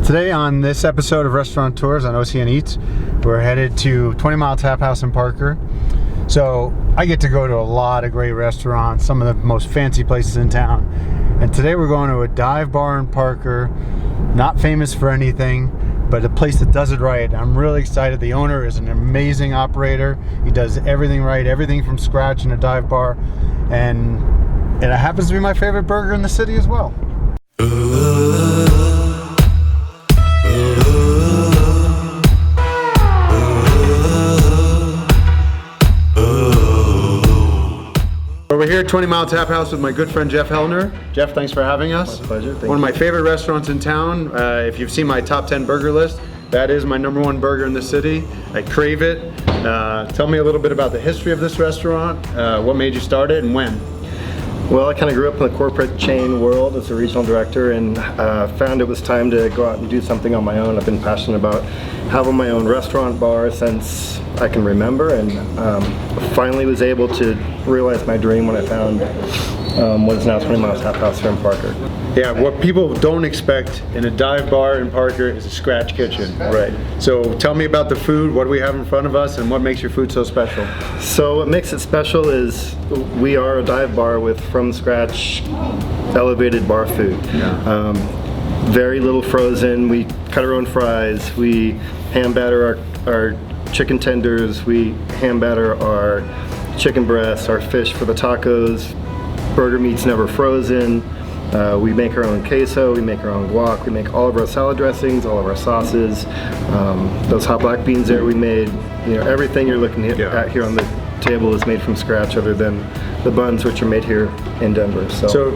Today on this episode of Restaurant Tours on OCN Eats, we're headed to 20 Mile Tap House in Parker. So I get to go to a lot of great restaurants, some of the most fancy places in town. And today we're going to a dive bar in Parker, not famous for anything, but a place that does it right. I'm really excited. The owner is an amazing operator. He does everything right, everything from scratch in a dive bar. And it happens to be my favorite burger in the city as well. We're here at 20 Mile Tap House with my good friend Jeff Hellner. Jeff, thanks for having us. My pleasure. One of my favorite restaurants in town. If you've seen my top 10 burger list, that is my #1 burger in the city. I crave it. Tell me a little bit about the history of this restaurant, what made you start it, and when? Well, I kind of grew up in the corporate chain world as a regional director and found it was time to go out and do something on my own. I've been passionate about having my own restaurant bar since I can remember, and finally was able to realize my dream when I found what is now 20 Mile Tap House here in Parker. Yeah, what people don't expect in a dive bar in Parker is a scratch kitchen. Right. So tell me about the food, what do we have in front of us, and what makes your food so special? So what makes it special is we are a dive bar with from scratch elevated bar food. Yeah. Very little frozen. We cut our own fries. We hand batter our chicken tenders. We hand batter our chicken breasts, our fish for the tacos. Burger meat's never frozen. We make our own queso, we make our own guac, we make all of our salad dressings, all of our sauces. Those hot black beans there we made, you know, everything you're looking at here on the table is made from scratch other than the buns, which are made here in Denver. So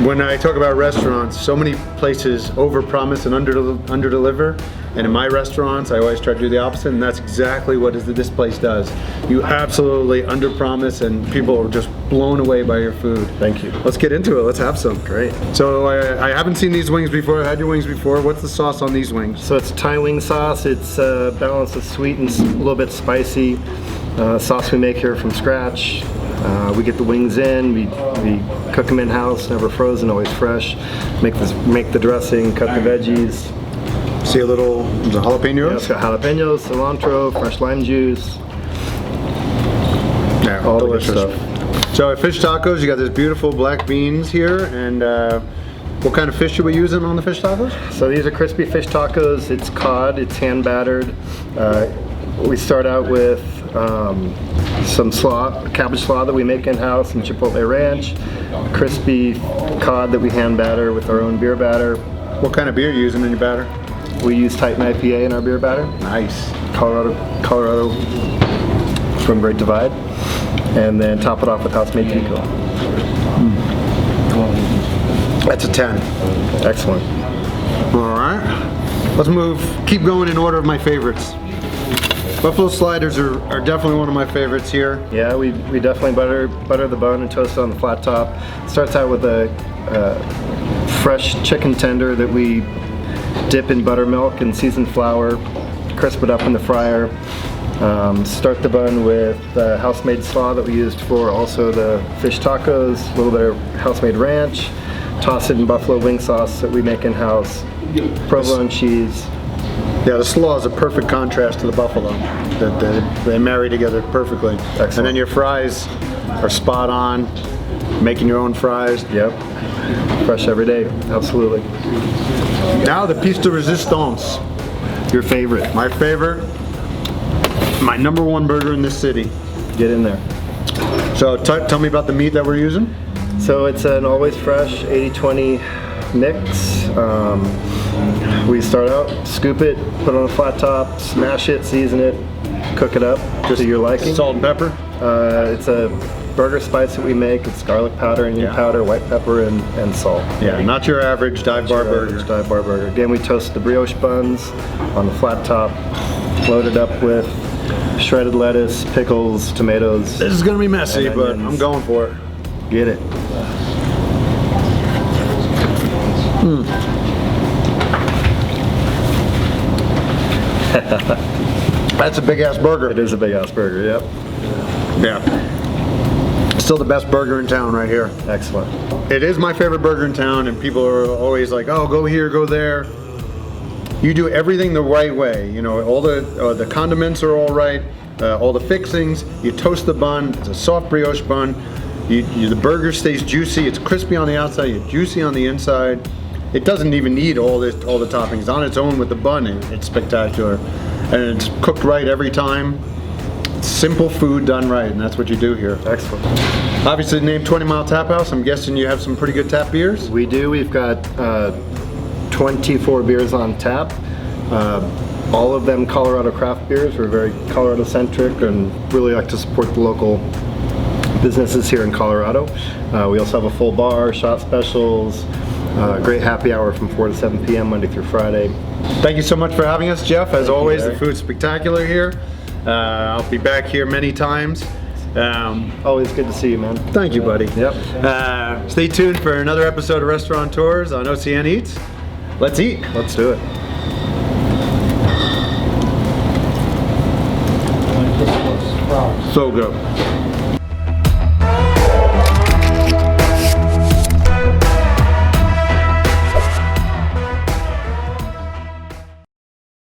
when I talk about restaurants, so many places overpromise and underdeliver. And in my restaurants, I always try to do the opposite, and that's exactly what this place does. You absolutely underpromise, and people are just blown away by your food. Thank you. Let's get into it. Let's have some. Great. So I haven't seen these wings before. I've had your wings before. What's the sauce on these wings? So it's Thai wing sauce. It's a balance of sweet and a little bit spicy. Sauce we make here from scratch. We get the wings in, we cook them in-house, never frozen, always fresh. Make the dressing, cut the veggies. See a little jalapenos? Yeah, it's got jalapenos, cilantro, fresh lime juice. Yeah, all delicious the good stuff. So at fish tacos, you got this beautiful black beans here, and what kind of fish are we using on the fish tacos? So these are crispy fish tacos. It's cod, it's hand battered. We start out with some slaw, cabbage slaw that we make in-house and chipotle ranch, crispy cod that we hand batter with our own beer batter. What kind of beer are you using in your batter? We use Titan IPA in our beer batter. Nice. Colorado from Great Divide. And then top it off with house-made pico. That's a 10. Excellent. All right. Let's keep going in order of my favorites. Buffalo sliders are definitely one of my favorites here. Yeah, we definitely butter the bone and toast it on the flat top. Starts out with a fresh chicken tender that we dip in buttermilk and seasoned flour, crisp it up in the fryer. Start the bun with house-made slaw that we used for also the fish tacos, a little bit of house-made ranch. Toss it in buffalo wing sauce that we make in-house, provolone cheese. Yeah, the slaw is a perfect contrast to the buffalo. They marry together perfectly. Excellent. And then your fries are spot on. Making your own fries. Yep. Fresh every day. Absolutely. Now the piece de resistance. Your favorite. My favorite. My #1 burger in this city. Get in there. So tell me about the meat that we're using. So it's an always fresh 80-20 mix. We start out, scoop it, put it on a flat top, smash it, season it, cook it up just to your liking. Salt and pepper? It's a burger spice that we make. It's garlic powder, onion powder, white pepper, and salt. Yeah, not your average dive bar burger. Dive bar burger. Again, we toast the brioche buns on the flat top, load it up with shredded lettuce, pickles, tomatoes. This is gonna be messy, but I'm going for it. Get it. That's a big ass burger. It is a big ass burger, yep. Yeah. Still the best burger in town right here. Excellent. It is my favorite burger in town, and people are always like, oh, go here, go there. You do everything the right way. You know, all the condiments are all right, all the fixings. You toast the bun. It's a soft brioche bun. The burger stays juicy. It's crispy on the outside. It's juicy on the inside. It doesn't even need all the toppings on its own with the bun. It's spectacular, and it's cooked right every time. Simple food done right, and that's what you do here. Excellent. Obviously, named 20 Mile Tap House. I'm guessing you have some pretty good tap beers. We do. We've got 24 beers on tap. All of them Colorado craft beers. We're very Colorado centric and really like to support the local businesses here in Colorado. We also have a full bar, shot specials, great happy hour from 4 to 7 p.m. Monday through Friday. Thank you so much for having us, Jeff. As always, Larry. the food's spectacular here. I'll be back here many times. Always good to see you, man. Thank you, buddy. Yep. Stay tuned for another episode of Restaurant Tours on OCN Eats. Let's eat. Let's do it. So good.